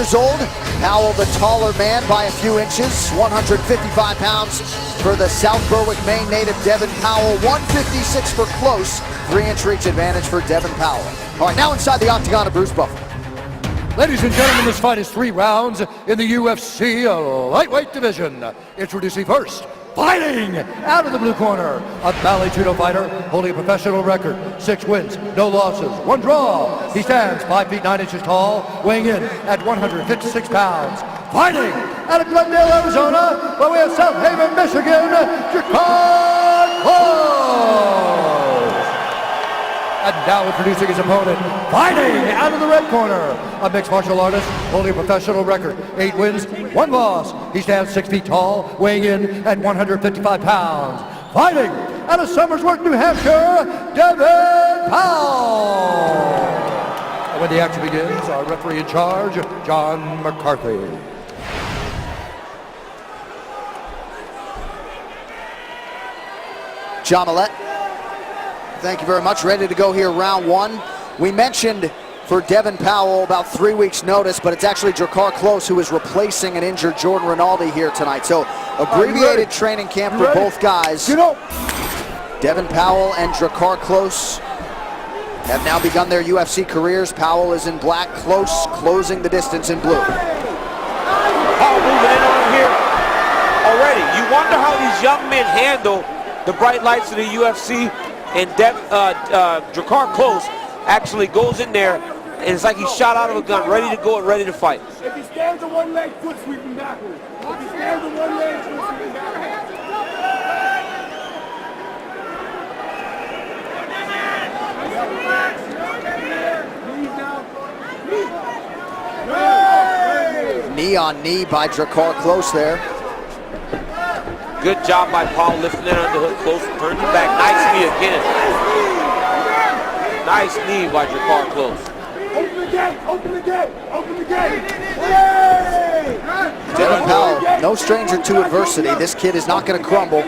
years old. Powell, the taller man by a few inches, 155 pounds for the South Berwick, Maine native Devin Powell. 156 for close, 3-inch reach advantage for Devin Powell. All right, now inside the octagon of Bruce Buffer. Ladies and gentlemen, this fight is 3 rounds in the UFC lightweight division. Introducing first, fighting out of the blue corner, a Valley Judo fighter holding a professional record, 6 wins, no losses, 1 draw. He stands 5 feet 9 inches tall, weighing in at 156 pounds. Fighting out of Glendale, Arizona, where we have South Haven, Michigan, Jakar Close. And now introducing his opponent, fighting out of the red corner, a mixed martial artist holding a professional record, 8 wins, 1 loss. He stands 6 feet tall, weighing in at 155 pounds. Fighting out of Somersworth, New Hampshire, Devin Powell. And when the action begins, our referee in charge, John McCarthy. John Millette, thank you very much. Ready to go here, round 1. We mentioned for Devin Powell about 3 weeks notice, but it's actually Jakar Close who is replacing an injured Jordan Rinaldi here tonight. So abbreviated training camp for both guys. Devin Powell and Jakar Close have now begun their UFC careers. Powell is in black, Close closing the distance in blue. Powell moving in on him here already. You wonder how these young men handle the bright lights of the UFC, and Jakar Close actually goes in there, and it's like he's shot out of a gun, ready to go and ready to fight. If he stands on one leg, foot sweeping backwards. If he stands on one leg, foot sweeping backwards. Knee on knee by Jakar Close there. Good job by Powell lifting it underhook, Close, turning back. Nice knee again. Nice knee by Jakar Close. Open the gate, open the gate, open the gate. Hey! Devin Powell, no stranger to adversity. This kid is not going to crumble.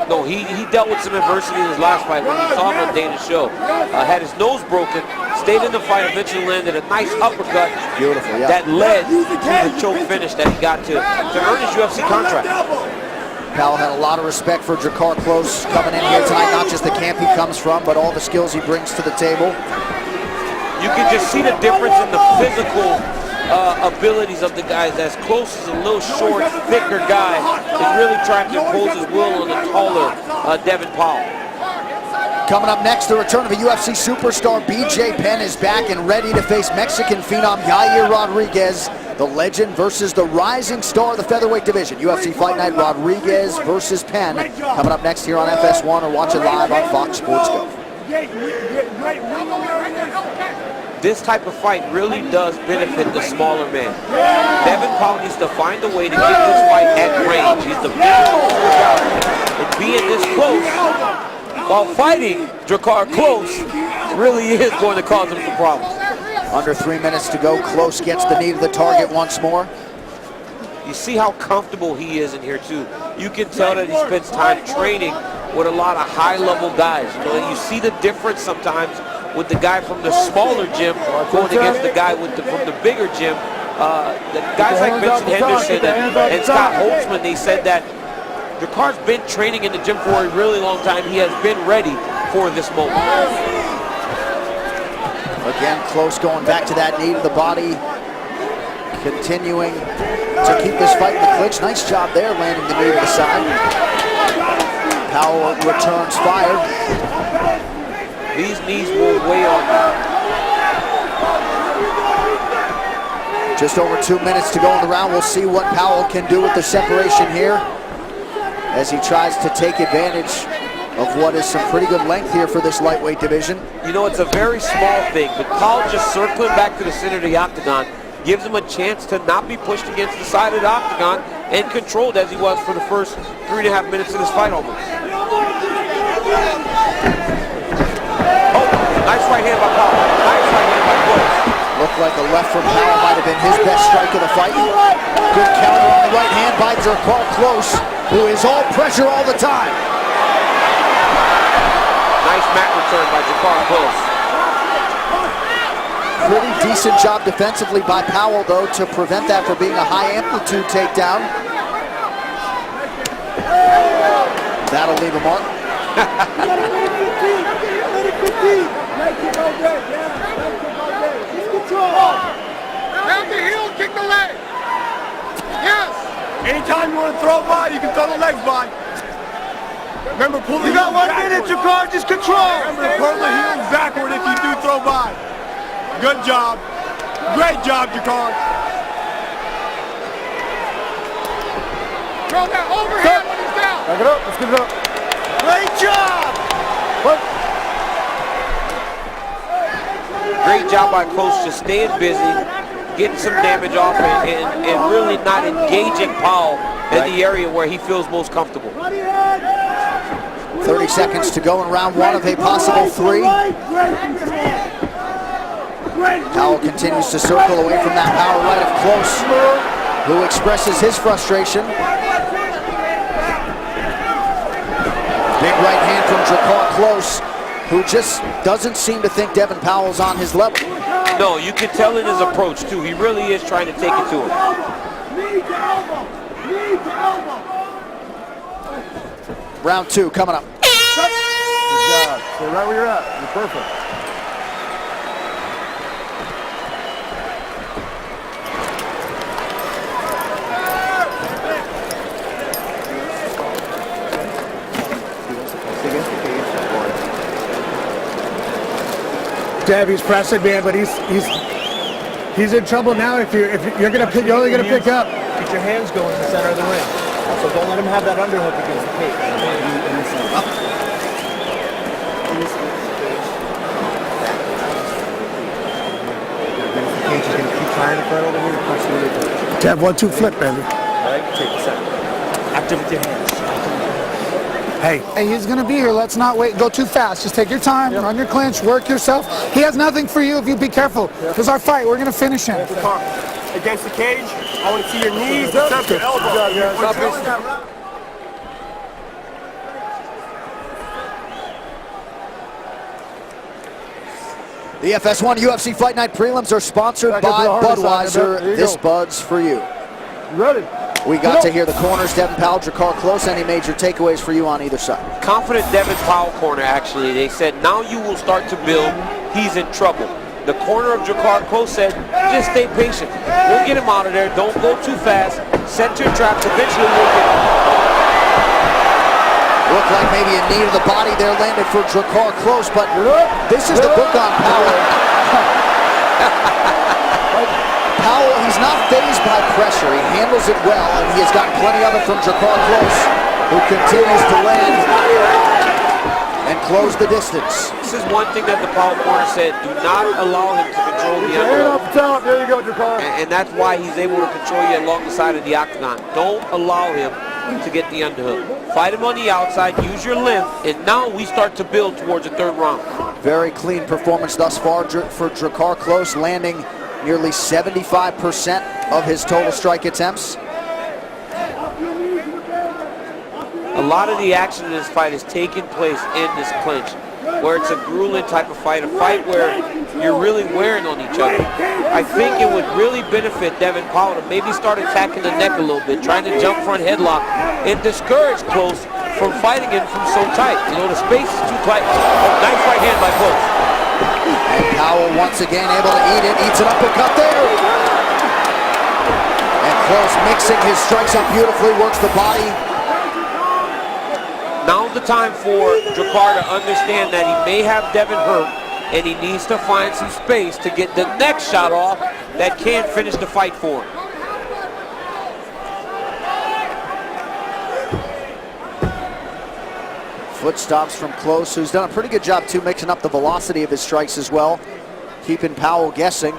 No, he dealt with some adversity in his last fight when we saw him on Dana's show. Had his nose broken, stayed in the fight, eventually landed a nice uppercut. Beautiful, yeah. That led to the choke finish that he got to earn his UFC contract. Powell had a lot of respect for Jakar Close coming in here tonight, not just the camp he comes from, but all the skills he brings to the table. You can just see the difference in the physical abilities of the guys. As Close is a little short, thicker guy, is really trying to impose his will on the taller Devin Powell. Coming up next, the return of a UFC superstar. BJ Penn is back and ready to face Mexican phenom Yair Rodriguez. The legend versus the rising star of the featherweight division. UFC Fight Night, Rodriguez versus Penn. Coming up next here on FS1 or watch it live on Fox Sports Go. This type of fight really does benefit the smaller man. Devin Powell needs to find a way to get this fight at range. He's the bigger guy, and being this close while fighting Jakar Close really is going to cause him some problems. Under 3 minutes to go. Close gets the knee to the target once more. You see how comfortable he is in here too. You can tell that he spends time training with a lot of high-level guys. You know, you see the difference sometimes with the guy from the smaller gym going against the guy from the bigger gym. The guys like Vincent Henderson and Scott Holtzman, they said that Jakar's been training in the gym for a really long time. He has been ready for this moment. Again, Close going back to that knee to the body. Continuing to keep this fight in the clinch. Nice job there, landing the knee to the side. Powell returns fire. These knees will weigh on you. Just over 2 minutes to go in the round. We'll see what Powell can do with the separation here as he tries to take advantage of what is some pretty good length here for this lightweight division. You know, it's a very small thing, but Powell just circling back to the center of the octagon gives him a chance to not be pushed against the side of the octagon and controlled as he was for the first 3.5 minutes of this fight almost. Oh, nice right hand by Powell. Nice right hand by Close. Looked like a left from Powell might have been his best strike of the fight. Good counter on the right hand by Jakar Close, who is all pressure all the time. Nice mat return by Jakar Close. Pretty decent job defensively by Powell, though, to prevent that from being a high-amplitude takedown. That'll leave a mark. Grab the heel, kick the leg. Yes. Anytime you want to throw a body, you can throw the legs by. Remember, pull the heel backward. You got 1 minute, Jakar. Just control. Remember, pull the heels backward if you do throw by. Good job. Great job, Jakar. Throw that overhead when he's down. Back it up. Let's get it up. Great job. Great job by Close, just staying busy, getting some damage off, and really not engaging Powell in the area where he feels most comfortable. 30 seconds to go in round one of a possible 3. Powell continues to circle away from that power right of Close, who expresses his frustration. Big right hand from Jakar Close, who just doesn't seem to think Devin Powell's on his level. No, you can tell in his approach, too. He really is trying to take it to him. Round 2 coming up. Good job. Stay right where you're at. You're perfect. Dev, he's pressing, man, but he's in trouble now. If you're gonna pick, you're only gonna pick up. Get your hands going in the center of the ring. Also, don't let him have that underhook against the cage. He's gonna keep trying to front over here. Dev, 1-2 flip, baby. Right? Take the center. Active with your hands. Hey, he's gonna be here. Let's not wait. Go too fast. Just take your time. Run your clinch. Work yourself. He has nothing for you if you be careful. This is our fight. We're gonna finish him. Against the cage, I want to see your knees instead of your elbows. The FS1 UFC Fight Night prelims are sponsored by Budweiser. This Bud's for you. Ready? We got to hear the corners, Devin Powell, Jakar Close. Any major takeaways for you on either side? Confident Devin Powell corner, actually. They said, now you will start to build. He's in trouble. The corner of Jakar Close said, just stay patient. We'll get him out of there. Don't go too fast. Set your traps. Eventually we'll get him. Looked like maybe a knee to the body there landed for Jakar Close, but this is the book on Powell. Powell, he's not fazed by pressure. He handles it well, and he has gotten plenty of it from Jakar Close, who continues to land and close the distance. This is one thing that the Powell corner said, do not allow him to control the underhook. There you go, Jakar. And that's why he's able to control you along the side of the octagon. Don't allow him to get the underhook. Fight him on the outside, use your length, and now we start to build towards the 3rd round. Very clean performance thus far for Jakar Close, landing nearly 75% of his total strike attempts. A lot of the action in this fight is taking place in this clinch, where it's a grueling type of fight, a fight where you're really wearing on each other. I think it would really benefit Devin Powell to maybe start attacking the neck a little bit, trying to jump front headlock, and discourage Close from fighting him from so tight. You know, the space is too tight. Oh, nice right hand by Close. And Powell once again able to eat it, eats an uppercut there. And Close mixing his strikes up beautifully, works the body. Now's the time for Jakar to understand that he may have Devin hurt, and he needs to find some space to get the next shot off that can finish the fight for him. Foot stops from Close, who's done a pretty good job too, mixing up the velocity of his strikes as well, keeping Powell guessing.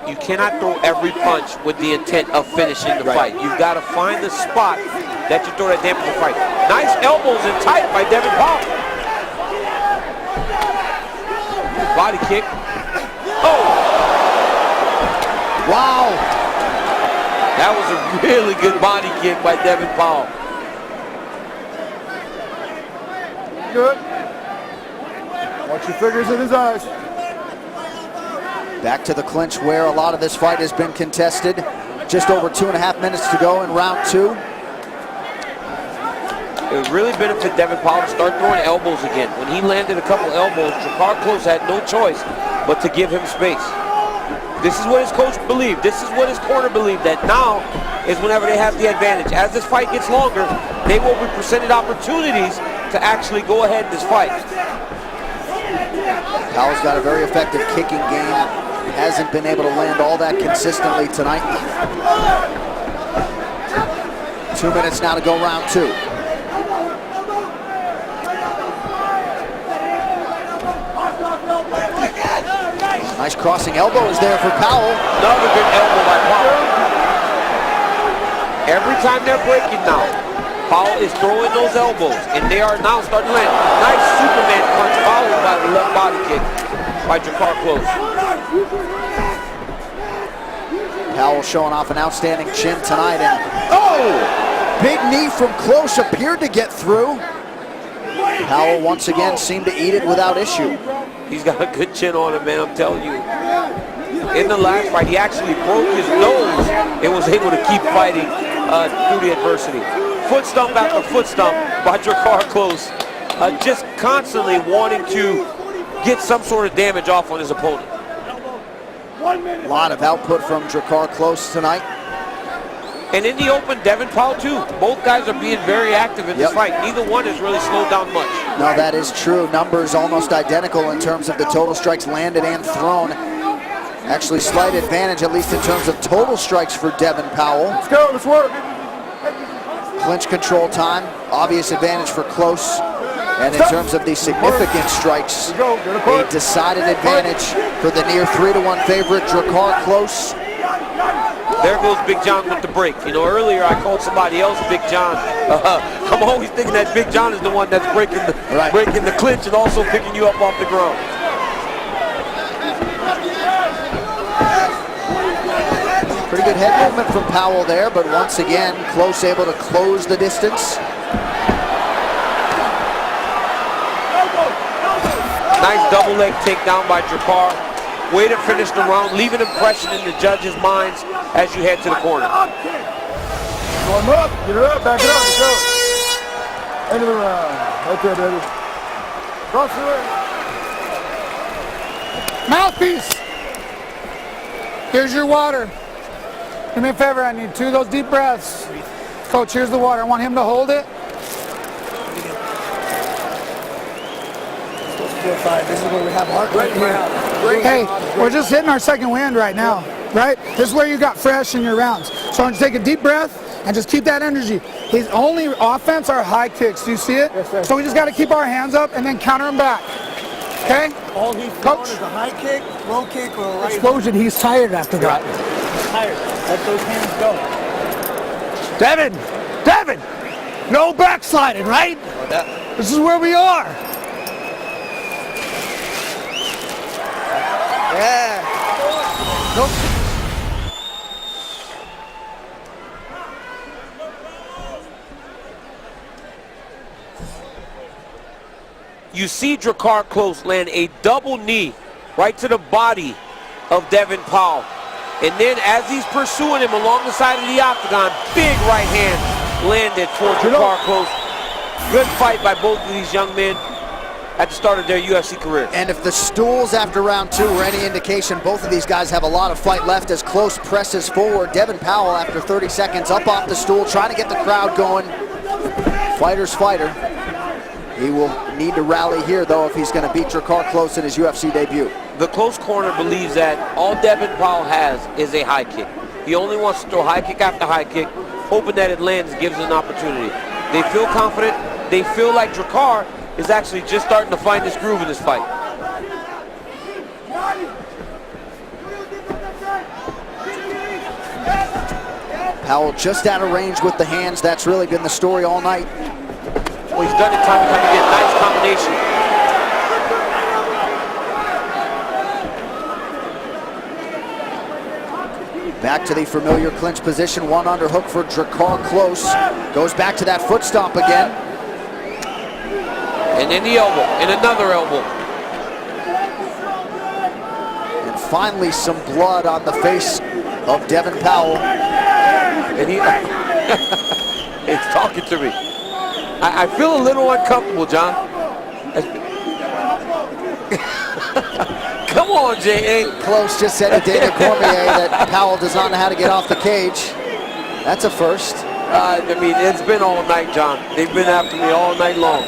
You cannot throw every punch with the intent of finishing the fight. You've got to find the spot that you throw that damage to fight. Nice elbows and tight by Devin Powell. Body kick. Oh! Wow! That was a really good body kick by Devin Powell. Good. Watch your fingers in his eyes. Back to the clinch where a lot of this fight has been contested. Just over 2.5 minutes to go in round 2. It would really benefit Devin Powell to start throwing elbows again. When he landed a couple elbows, JaKarr Close had no choice but to give him space. This is what his coach believed. This is what his corner believed, that now is whenever they have the advantage. As this fight gets longer, they will be presented opportunities to actually go ahead in this fight. Powell's got a very effective kicking game. Hasn't been able to land all that consistently tonight. 2 minutes now to go round 2. Nice crossing elbow is there for Powell. Another good elbow by Powell. Every time they're breaking now, Powell is throwing those elbows, and they are now starting to land. Nice Superman punch followed by the left body kick by JaKarr Close. Powell showing off an outstanding chin tonight, and big knee from Close appeared to get through. Powell once again seemed to eat it without issue. He's got a good chin on him, man, I'm telling you. In the last fight, he actually broke his nose and was able to keep fighting through the adversity. Foot stomp after foot stomp by JaKarr Close, just constantly wanting to get some sort of damage off on his opponent. A lot of output from JaKarr Close tonight. And in the open, Devin Powell too. Both guys are being very active in this fight. Neither one has really slowed down much. No, that is true. Numbers almost identical in terms of the total strikes landed and thrown. Actually, slight advantage, at least in terms of total strikes for Devin Powell. Let's go, let's work. Clinch control time, obvious advantage for Close. And in terms of the significant strikes, a decided advantage for the near 3-1 favorite, JaKarr Close. There goes Big John with the break. You know, earlier I called somebody else Big John. I'm always thinking that Big John is the one that's breaking the clinch and also picking you up off the ground. Pretty good head movement from Powell there, but once again, Close able to close the distance. Nice double leg takedown by JaKarr. Way to finish the round, leave an impression in the judges' minds as you head to the corner. Go up, get it up, back it up, let's go. End of the round. Okay, baby. Cross the ring. Mouthpiece. Here's your water. Do me a favor, I need 2 of those deep breaths. Coach, here's the water. I want him to hold it. This is where we have heart rate. Hey, we're just hitting our second wind right now, right? This is where you got fresh in your rounds. So I'm going to take a deep breath and just keep that energy. His only offense are high kicks. Do you see it? Yes, sir. So we just got to keep our hands up and then counter him back. Okay? All he's throwing is a high kick, low kick, or a right. Explosion, he's tired after that. He's tired. Let those hands go. Devin, no backsliding, right? This is where we are. Yeah. Nope. You see JaKarr Close land a double knee right to the body of Devin Powell. And then as he's pursuing him along the side of the octagon, big right hand landed for JaKarr Close. Good fight by both of these young men at the start of their UFC career. And if the stools after round 2 were any indication, both of these guys have a lot of fight left as Close presses forward. Devin Powell, after 30 seconds, up off the stool, trying to get the crowd going. Fighter's fighter. He will need to rally here, though, if he's going to beat JaKarr Close in his UFC debut. The Close corner believes that all Devin Powell has is a high kick. He only wants to throw high kick after high kick, hoping that it lands and gives it an opportunity. They feel confident. They feel like JaKarr is actually just starting to find his groove in this fight. Powell just out of range with the hands. That's really been the story all night. Well, he's done it time and time again. Nice combination. Back to the familiar clinch position. One underhook for JaKarr Close. Goes back to that foot stomp again. And then the elbow, and another elbow. And finally some blood on the face of Devin Powell. And he is talking to me. I feel a little uncomfortable, John. Come on, J.A. Close just said to Daniel Cormier that Powell does not know how to get off the cage. That's a first. I mean, it's been all night, John. They've been after me all night long.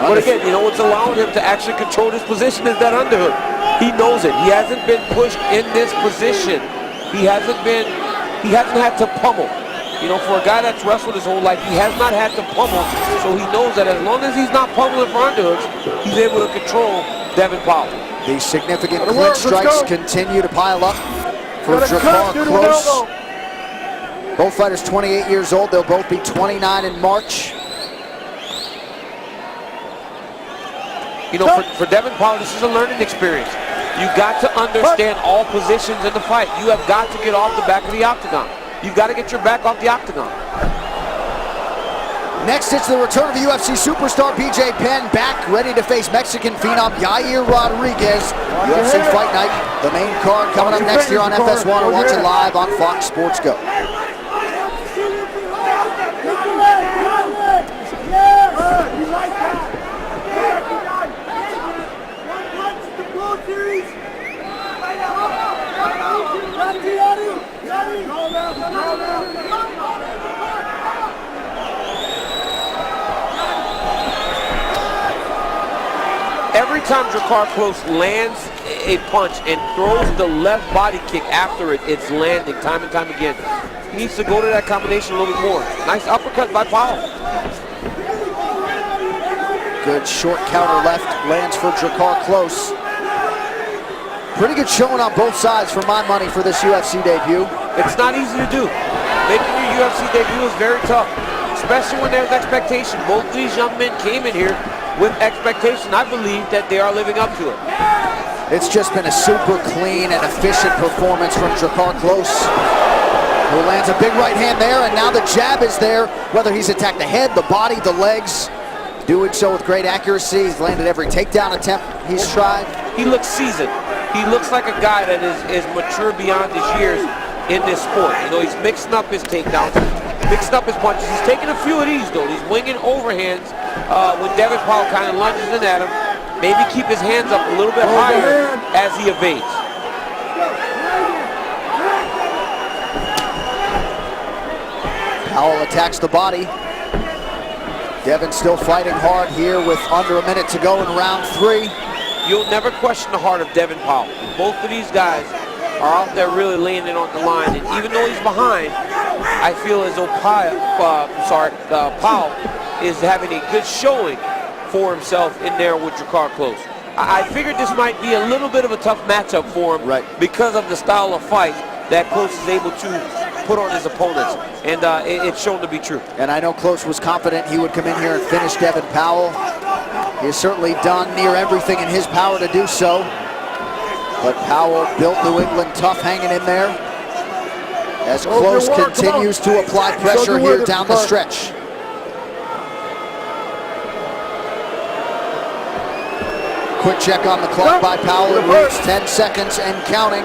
But again, you know what's allowing him to actually control this position is that underhook. He knows it. He hasn't been pushed in this position. He hasn't had to pummel. You know, for a guy that's wrestled his whole life, he has not had to pummel. So he knows that as long as he's not pummeling for underhooks, he's able to control Devin Powell. The significant clinch strikes continue to pile up for Drakkar Klose. Both fighters 28 years old. They'll both be 29 in March. You know, for Devin Powell, this is a learning experience. You got to understand all positions in the fight. You have got to get off the back of the octagon. You've got to get your back off the octagon. Next, it's the return of the UFC superstar BJ Penn, back ready to face Mexican phenom Yair Rodriguez. UFC Fight Night, the main card coming up next year on FS1, or watch it live on Fox Sports Go. Every time Drakkar Klose lands a punch and throws the left body kick after it, it's landing time and time again. He needs to go to that combination a little bit more. Nice uppercut by Powell. Good short counter left lands for Drakkar Klose. Pretty good showing on both sides for my money for this UFC debut. It's not easy to do. Making your UFC debut is very tough, especially when there's expectation. Both of these young men came in here with expectation. I believe that they are living up to it. It's just been a super clean and efficient performance from Drakkar Klose, who lands a big right hand there, and now the jab is there. Whether he's attacked the head, the body, the legs, doing so with great accuracy. He's landed every takedown attempt he's tried. He looks seasoned. He looks like a guy that is mature beyond his years in this sport. You know, he's mixing up his takedowns, mixing up his punches. He's taking a few of these, though. He's winging overhands when Devin Powell kind of lunges in at him. Maybe keep his hands up a little bit higher as he evades. Powell attacks the body. Devin still fighting hard here with under a minute to go in round 3. You'll never question the heart of Devin Powell. Both of these guys are out there really laying it on the line, and even though he's behind, I feel as though Powell is having a good showing for himself in there with Drakkar Klose. I figured this might be a little bit of a tough matchup for him, because of the style of fight that Klose is able to put on his opponents, and it's shown to be true. And I know Klose was confident he would come in here and finish Devin Powell. He has certainly done near everything in his power to do so. But Powell built New England tough, hanging in there as Klose continues to apply pressure here down the stretch. Quick check on the clock by Powell. It reads 10 seconds and counting.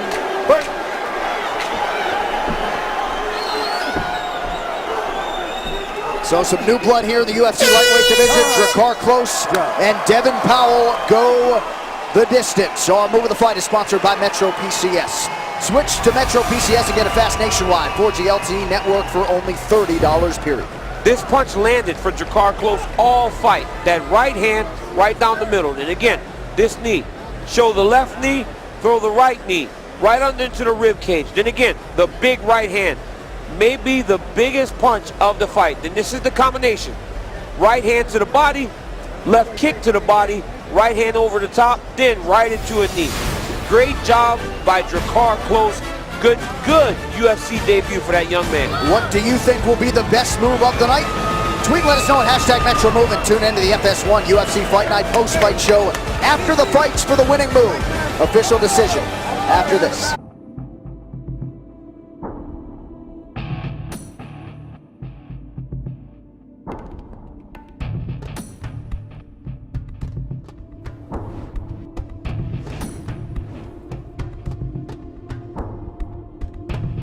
So some new blood here in the UFC lightweight division. Drakkar Klose and Devin Powell go the distance. So our move of the fight is sponsored by Metro PCS. Switch to Metro PCS and get a fast nationwide 4G LTE network for only $30, period. This punch landed for Drakkar Klose all fight. That right hand right down the middle. And again, this knee. Show the left knee, throw the right knee. Right under into the rib cage. Then again, the big right hand. Maybe the biggest punch of the fight. Then this is the combination. Right hand to the body, left kick to the body, right hand over the top, then right into a knee. Great job by Drakkar Klose. Good UFC debut for that young man. What do you think will be the best move of the night? Tweet, let us know at #MetroMove, and tune into the FS1 UFC Fight Night post-fight show after the fights for the winning move. Official decision after this.